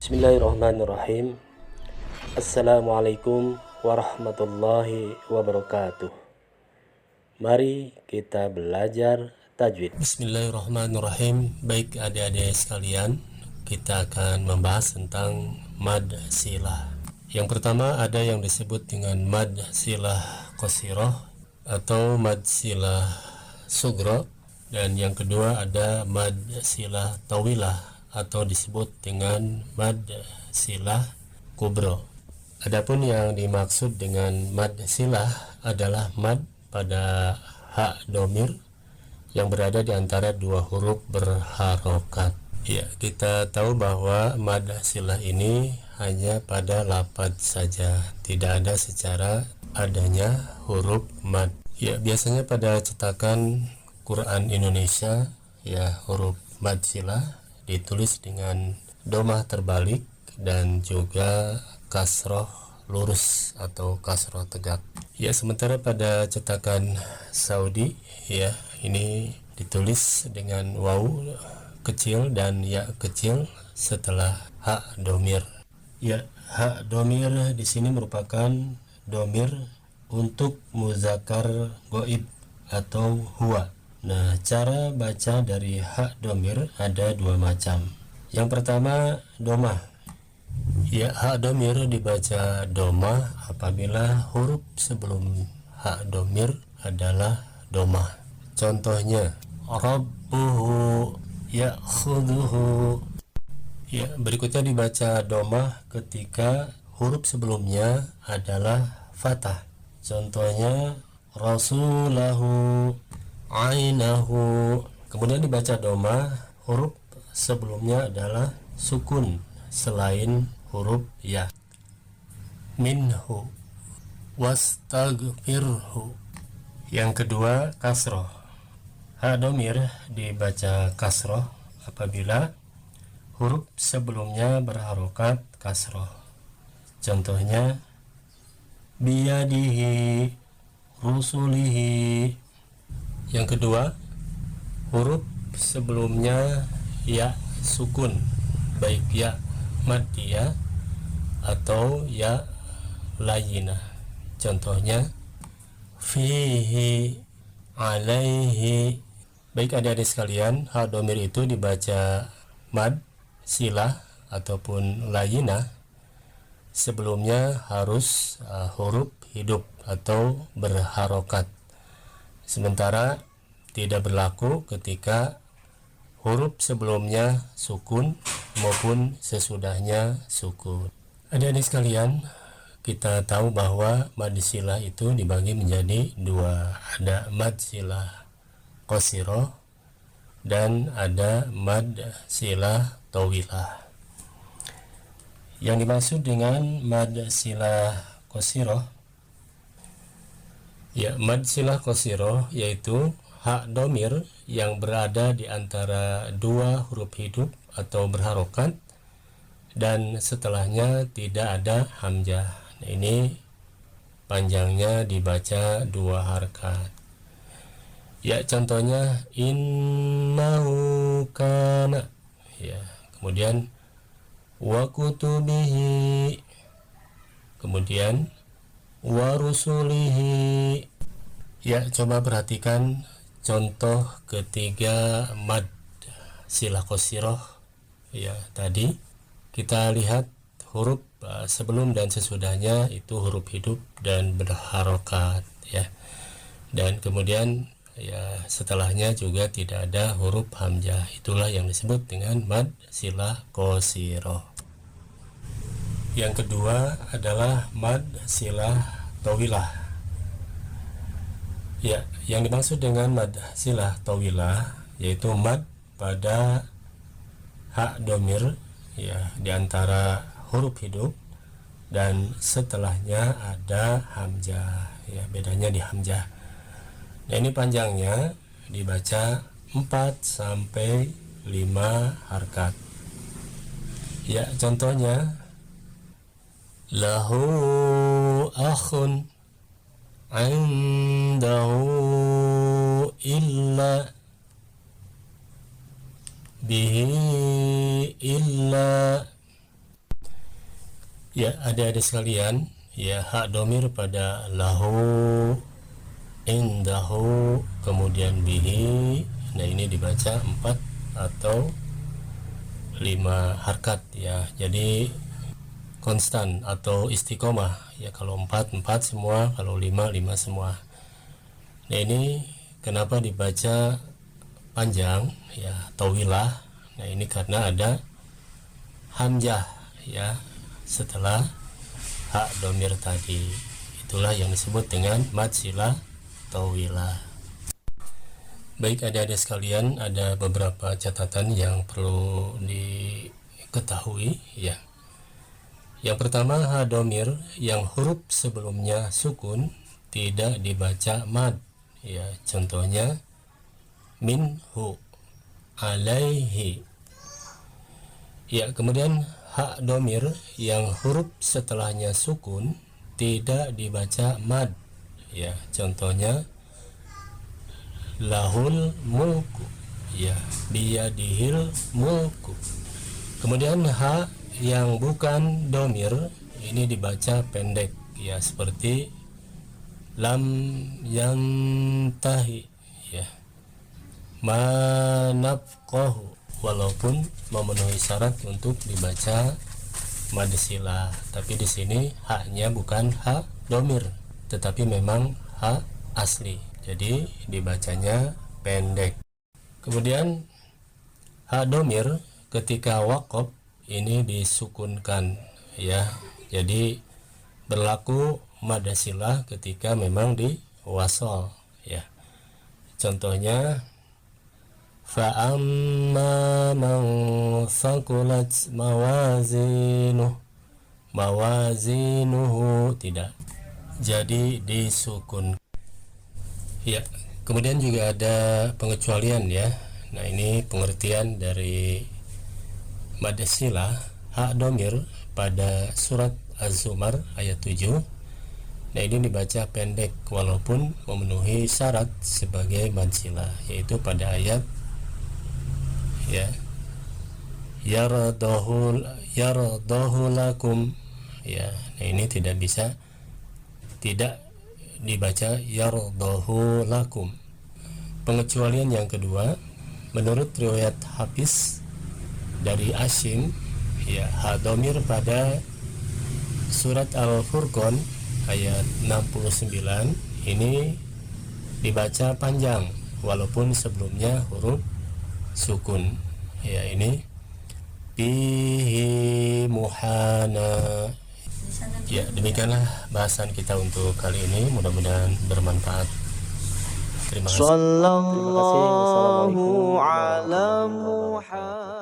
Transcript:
Bismillahirrahmanirrahim. Assalamualaikum warahmatullahi wabarakatuh. Mari kita belajar tajwid. Bismillahirrahmanirrahim. Baik adik-adik sekalian, kita akan membahas tentang mad silah. Yang pertama ada yang disebut dengan mad silah qasirah atau mad silah sugra, dan yang kedua ada mad silah tawilah atau disebut dengan mad silah kubro. Adapun yang dimaksud dengan mad silah adalah mad pada hak domir yang berada di antara dua huruf berharokat. Ya, kita tahu bahwa mad silah ini hanya pada lafaz saja, tidak ada secara adanya huruf mad. Ya, biasanya pada cetakan Quran Indonesia ya huruf mad silah ditulis dengan domah terbalik dan juga kasroh lurus atau kasroh tegak. Ya, sementara pada cetakan Saudi ya ini ditulis dengan waw kecil dan ya kecil setelah hak domir. Ya, hak domir di sini merupakan domir untuk muzakkar goib atau huwa. Nah, cara baca dari hak domir ada dua macam. Yang pertama domah. Ya, hak domir dibaca domah apabila huruf sebelum hak domir adalah domah. Contohnya rabbuhu ya'khudhuhu. Ya, berikutnya dibaca domah ketika huruf sebelumnya adalah fathah. Contohnya rasulahu ainahu. Kemudian dibaca domah, huruf sebelumnya adalah sukun selain huruf ya. Minhu wastaghfirhu. Yang kedua kasroh. Hak domir dibaca kasroh apabila huruf sebelumnya berharokat kasroh. Contohnya biyadihi rusulihi. Yang kedua, huruf sebelumnya ya sukun, baik ya maddiyah atau ya layinah. Contohnya fihi, alaihi. Baik adik-adik sekalian, hak domir itu dibaca mad silah ataupun layinah sebelumnya harus huruf hidup atau berharokat. Sementara tidak berlaku ketika huruf sebelumnya sukun maupun sesudahnya sukun. Adik-adik sekalian, kita tahu bahwa mad silah itu dibagi menjadi dua. Ada mad silah qasirah dan ada mad silah tawilah. Yang dimaksud dengan mad silah qasirah, ya, mad silah qasirah yaitu hak domir yang berada di antara dua huruf hidup atau berharokat dan setelahnya tidak ada hamzah. Nah, ini panjangnya dibaca dua harakat. Ya, contohnya innahu kana. Ya, kemudian wa kutubihi, kemudian wa rusulihi. Ya, coba perhatikan contoh ketiga mad silah qasirah ya tadi. Kita lihat huruf sebelum dan sesudahnya itu huruf hidup dan berharokat ya. Dan kemudian ya setelahnya juga tidak ada huruf hamzah. Itulah yang disebut dengan mad silah qasirah. Yang kedua adalah mad silah tawilah. Ya, yang dimaksud dengan mad silah tawilah yaitu mad pada hak domir ya di antara huruf hidup dan setelahnya ada hamzah. Ya, bedanya di hamzah. Nah, ini panjangnya dibaca 4 sampai 5 harakat. Ya, contohnya lahu akhun indahu illa bihi illa. Ya, adik-adik sekalian, ya hak domir pada lahu, indahu, kemudian bihi. Nah, ini dibaca 4 atau 5 harkat ya. Jadi konstan atau istiqomah ya. Kalau 4 semua, kalau 5 semua. Nah, ini kenapa dibaca panjang ya, tawilah. Nah, ini karena ada hamzah ya setelah hak domir tadi. Itulah yang disebut dengan mad silah tawilah. Baik adik-adik sekalian, ada beberapa catatan yang perlu diketahui ya. Yang pertama, hak domir yang huruf sebelumnya sukun tidak dibaca mad ya. Contohnya minhu, alaihi ya. Kemudian hak domir yang huruf setelahnya sukun tidak dibaca mad ya. Contohnya lahul mulku ya, biyadihil mulku. Kemudian hak yang bukan domir ini dibaca pendek ya, seperti lam yantahi ya, manafqahu, walaupun memenuhi syarat untuk dibaca mad silah, tapi di sini haknya bukan hak domir tetapi memang hak asli, jadi dibacanya pendek. Kemudian hak domir ketika waqaf ini disukunkan ya, jadi berlaku mad silah ketika memang di wasol ya. Contohnya fa'amma man thaqulat mawazinuhu tidak, jadi disukun ya. Kemudian juga ada pengecualian ya. Nah, ini pengertian dari mad silah hak domir pada surat Az-Zumar ayat 7. Nah, ini dibaca pendek walaupun memenuhi syarat sebagai mad silah, yaitu pada ayat ya yaradahu lakum ya. Nah, ini tidak dibaca yaradahu lakum. Pengecualian yang kedua, menurut riwayat Hafiz dari Asyim ya, hak domir pada surat Al-Furqan ayat 69 ini dibaca panjang walaupun sebelumnya huruf sukun ya. Ini bihi muhana ya. Demikianlah bahasan kita untuk kali ini, mudah-mudahan bermanfaat. Terima kasih. Sallallahu ala Muhammad.